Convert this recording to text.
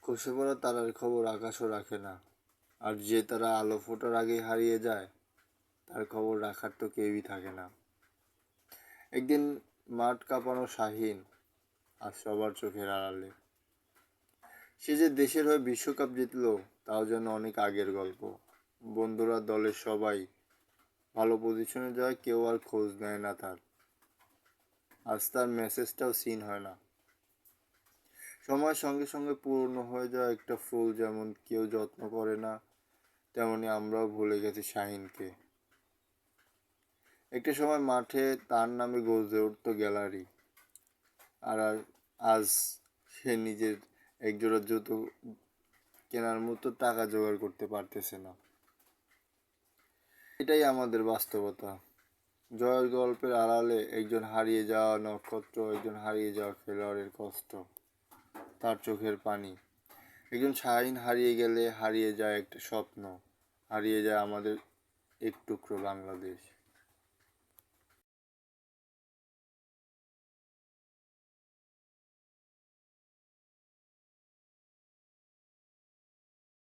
খসে পড়া তারার খবর আকাশও রাখে না, আর যে তারা আলো ফোটার আগেই হারিয়ে যায় তার খবর রাখার তো কেউই থাকে না। একদিন মাঠ কাঁপানো শাহীন আজ সবার চোখের আড়ালে। সে যে দেশের হয়ে বিশ্বকাপ জিতলো তাও যেন অনেক আগের গল্প। বন্ধুরা, দলের সবাই ভালো পজিশনে যায়, কেউ আর খোঁজ নেয় না তার। আজ তার মেসেজটাও সিন হয় না। সময়ের সঙ্গে সঙ্গে পুরনো হয়ে যায় একটা ফুল, যেমন কেউ যত্ন করে না তেমনি আমরাও ভুলে গেছি শাহিনকে। একটা সময় মাঠে তার নামে গর্জে উঠতো গ্যালারি, আর আজ সে নিজের একজোড়া জুতো কেনার মতো টাকা জোগাড় করতে পারতেছে না। এটাই আমাদের বাস্তবতা। জয়ের গল্পের আড়ালে একজন হারিয়ে যাওয়া নক্ষত্র, একজন হারিয়ে যাওয়া খেলোয়াড়ের কষ্ট, তার চোখের পানি। একজন শাহিন হারিয়ে গেলে হারিয়ে যায় একটা স্বপ্ন, হারিয়ে যায় আমাদের এক টুকরো বাংলাদেশ।